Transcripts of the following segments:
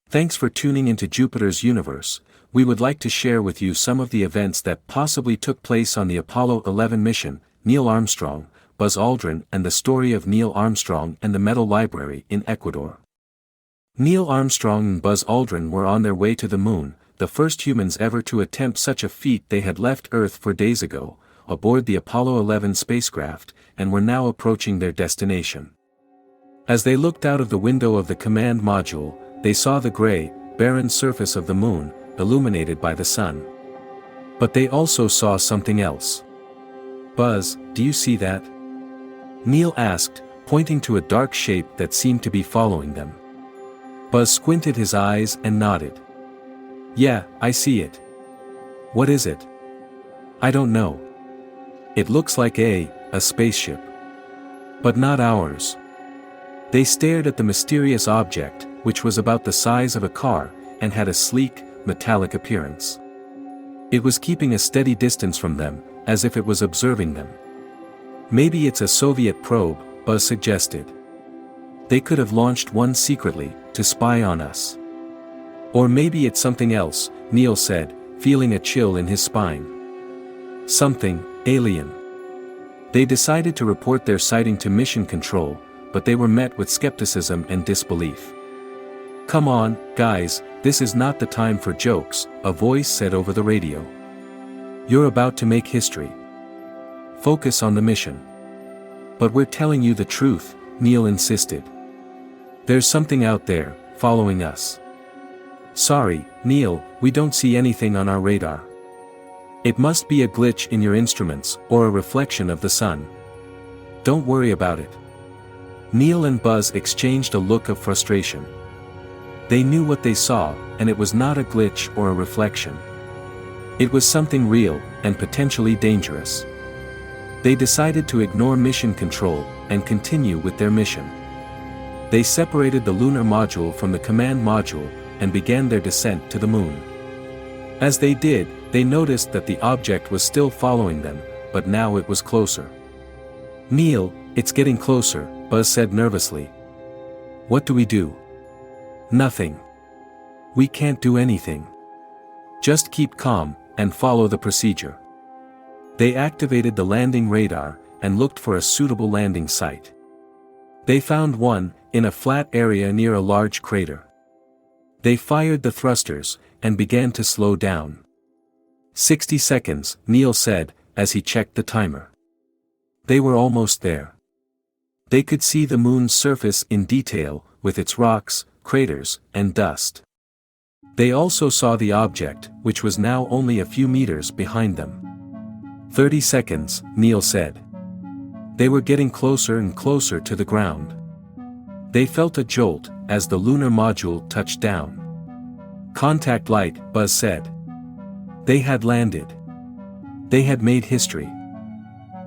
Thanks for tuning into Jupiter's universe. We would like to share with you some of the events that possibly took place on the Apollo 11 mission, Neil Armstrong, Buzz Aldrin, and the story of Neil Armstrong and the Metal Library in Ecuador. Neil Armstrong and Buzz Aldrin were on their way to the moon, the first humans ever to attempt such a feat. They had left Earth 4 days ago, aboard the Apollo 11 spacecraft, and were now approaching their destination. As they looked out of the window of the command module, they saw the gray, barren surface of the moon, illuminated by the sun. But they also saw something else. "Buzz, do you see that?" Neil asked, pointing to a dark shape that seemed to be following them. Buzz squinted his eyes and nodded. "Yeah, I see it." "What is it?" "I don't know. It looks like a spaceship. But not ours." They stared at the mysterious object, which was about the size of a car, and had a sleek, metallic appearance. It was keeping a steady distance from them, as if it was observing them. "Maybe it's a Soviet probe," Buzz suggested. "They could have launched one secretly, to spy on us." "Or maybe it's something else," Neil said, feeling a chill in his spine. "Something alien." They decided to report their sighting to Mission Control, but they were met with skepticism and disbelief. "Come on, guys, this is not the time for jokes," a voice said over the radio. "You're about to make history. Focus on the mission." "But we're telling you the truth," Neil insisted. "There's something out there, following us." "Sorry, Neil, we don't see anything on our radar. It must be a glitch in your instruments, or a reflection of the sun. Don't worry about it." Neil and Buzz exchanged a look of frustration. They knew what they saw, and it was not a glitch or a reflection. It was something real, and potentially dangerous. They decided to ignore Mission Control, and continue with their mission. They separated the lunar module from the command module, and began their descent to the moon. As they did, they noticed that the object was still following them, but now it was closer. "Neil, it's getting closer," Buzz said nervously. "What do we do?" "Nothing. We can't do anything. Just keep calm, and follow the procedure." They activated the landing radar, and looked for a suitable landing site. They found one, in a flat area near a large crater. They fired the thrusters, and began to slow down. 60 seconds, Neil said, as he checked the timer. They were almost there. They could see the moon's surface in detail, with its rocks, craters, and dust. They also saw the object, which was now only a few meters behind them. 30 seconds, Neil said. They were getting closer and closer to the ground. They felt a jolt, as the lunar module touched down. "Contact light," Buzz said. They had landed. They had made history.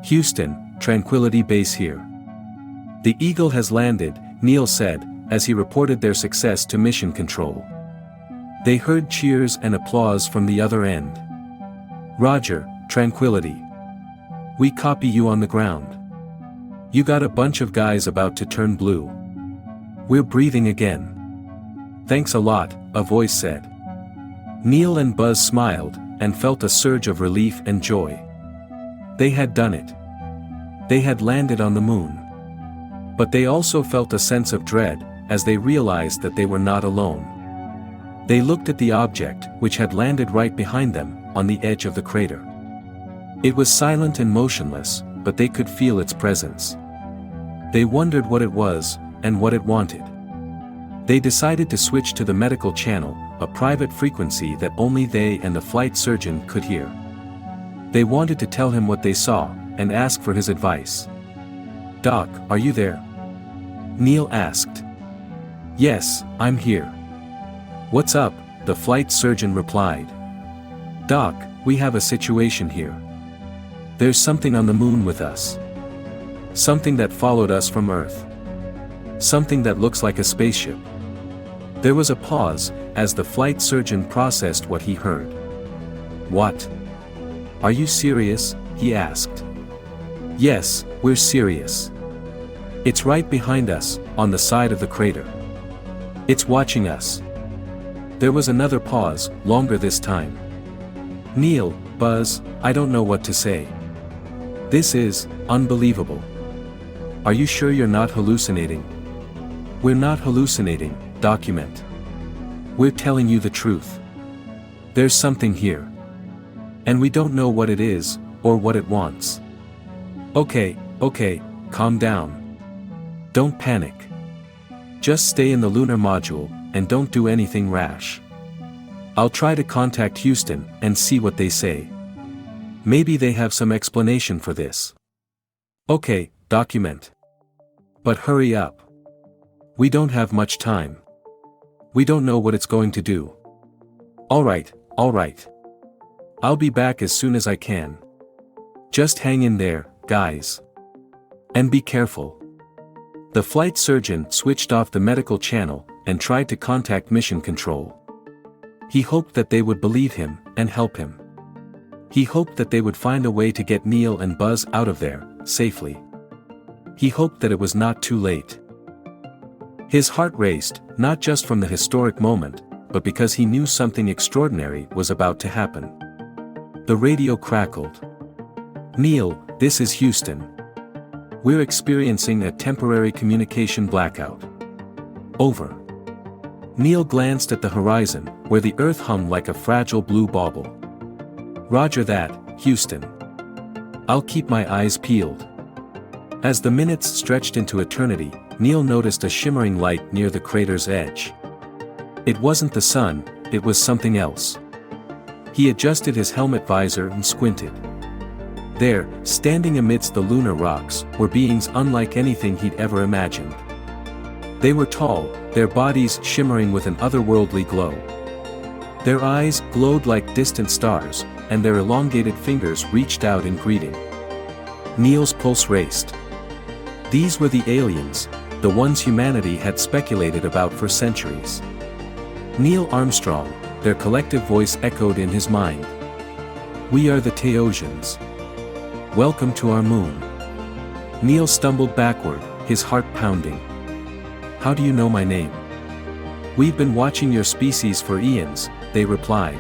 "Houston, Tranquility Base here. The Eagle has landed," Neil said, as he reported their success to Mission Control. They heard cheers and applause from the other end. "Roger, Tranquility. We copy you on the ground. You got a bunch of guys about to turn blue. We're breathing again." "Thanks a lot," a voice said. Neil and Buzz smiled, and felt a surge of relief and joy. They had done it. They had landed on the moon. But they also felt a sense of dread, as they realized that they were not alone. They looked at the object, which had landed right behind them, on the edge of the crater. It was silent and motionless, but they could feel its presence. They wondered what it was, and what it wanted. They decided to switch to the medical channel, a private frequency that only they and the flight surgeon could hear. They wanted to tell him what they saw, and ask for his advice. "Doc, are you there?" Neil asked. "Yes, I'm here." "What's up?" the flight surgeon replied. "Doc, we have a situation here. There's something on the moon with us. Something that followed us from Earth. Something that looks like a spaceship." There was a pause, as the flight surgeon processed what he heard. "What? Are you serious?" he asked. "Yes, we're serious. It's right behind us, on the side of the crater. It's watching us. There was another pause, longer this time. Neil, Buzz, I don't know what to say. This is unbelievable. Are you sure you're not hallucinating? We're not hallucinating, document. We're telling you the truth. There's something here. And we don't know what it is, or what it wants. Okay, calm down. Don't panic. Just stay in the lunar module, and don't do anything rash. I'll try to contact Houston and see what they say. Maybe they have some explanation for this. Okay, document. But hurry up. We don't have much time. We don't know what it's going to do. Alright. I'll be back as soon as I can. Just hang in there, guys. And be careful. The flight surgeon switched off the medical channel and tried to contact mission control. He hoped that they would believe him and help him. He hoped that they would find a way to get Neil and Buzz out of there, safely. He hoped that it was not too late. His heart raced, not just from the historic moment, but because he knew something extraordinary was about to happen. The radio crackled. Neil, this is Houston. We're experiencing a temporary communication blackout. Over. Neil glanced at the horizon, where the earth hung like a fragile blue bauble. Roger that, Houston. I'll keep my eyes peeled. As the minutes stretched into eternity, Neil noticed a shimmering light near the crater's edge. It wasn't the sun, it was something else. He adjusted his helmet visor and squinted. There, standing amidst the lunar rocks, were beings unlike anything he'd ever imagined. They were tall, their bodies shimmering with an otherworldly glow. Their eyes glowed like distant stars, and their elongated fingers reached out in greeting. Neil's pulse raced. These were the aliens, the ones humanity had speculated about for centuries. Neil Armstrong, their collective voice echoed in his mind. We are the Teosians. Welcome to our moon. Neil stumbled backward, his heart pounding. How do you know my name? We've been watching your species for eons, they replied.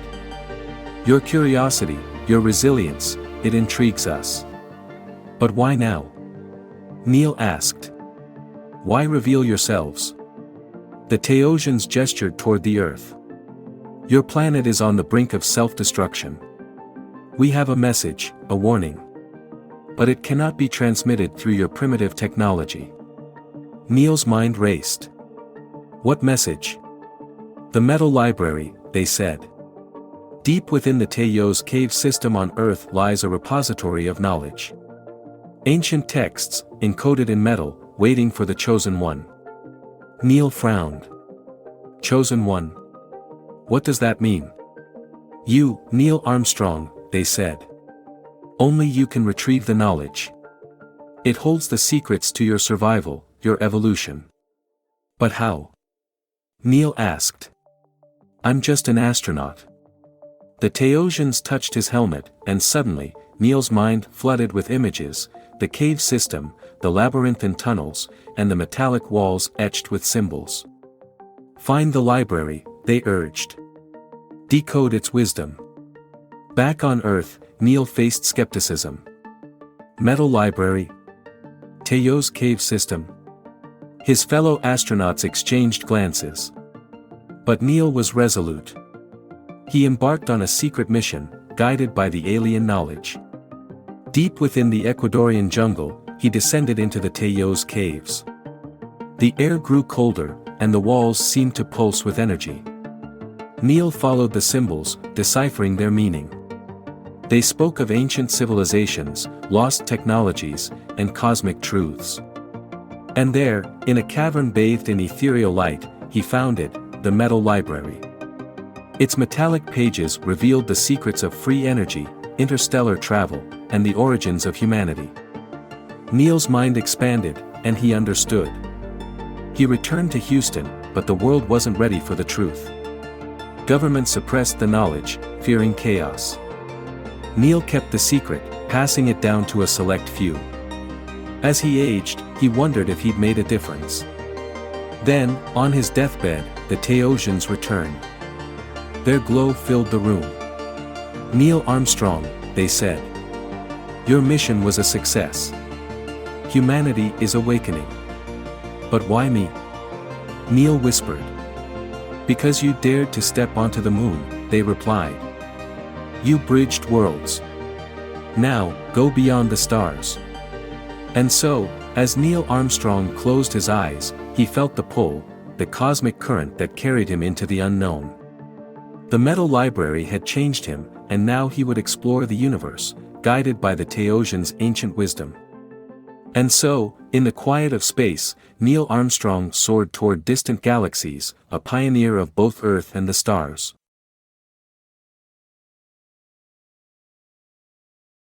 Your curiosity, your resilience, it intrigues us. But why now? Neil asked. Why reveal yourselves? The Teosians gestured toward the Earth. Your planet is on the brink of self-destruction. We have a message, a warning. But it cannot be transmitted through your primitive technology. Neil's mind raced. What message? The metal library, they said. Deep within the Teos cave system on Earth lies a repository of knowledge. Ancient texts, encoded in metal, waiting for the chosen one. Neil frowned. Chosen one? What does that mean? You, Neil Armstrong, they said. Only you can retrieve the knowledge. It holds the secrets to your survival, your evolution. But how? Neil asked. I'm just an astronaut. The Teosians touched his helmet, and suddenly, Neil's mind flooded with images, the cave system, the labyrinthine tunnels, and the metallic walls etched with symbols. Find the library, they urged. Decode its wisdom. Back on Earth, Neil faced skepticism. Metal library? Teos cave system? His fellow astronauts exchanged glances. But Neil was resolute. He embarked on a secret mission, guided by the alien knowledge. Deep within the Ecuadorian jungle, he descended into the Teos caves. The air grew colder, and the walls seemed to pulse with energy. Neil followed the symbols, deciphering their meaning. They spoke of ancient civilizations, lost technologies, and cosmic truths. And there, in a cavern bathed in ethereal light, he found it, the metal library. Its metallic pages revealed the secrets of free energy, interstellar travel, and the origins of humanity. Neil's mind expanded, and he understood. He returned to Houston, but the world wasn't ready for the truth. Government suppressed the knowledge, fearing chaos. Neil kept the secret, passing it down to a select few. As he aged, he wondered if he'd made a difference. Then, on his deathbed, the Teosians returned. Their glow filled the room. "Neil Armstrong," they said. "Your mission was a success. Humanity is awakening." "But why me?" Neil whispered. "Because you dared to step onto the moon," they replied. "You bridged worlds. Now, go beyond the stars." And so, as Neil Armstrong closed his eyes, he felt the pull, the cosmic current that carried him into the unknown. The metal library had changed him, and now he would explore the universe, guided by the Theosians' ancient wisdom. And so, in the quiet of space, Neil Armstrong soared toward distant galaxies, a pioneer of both Earth and the stars.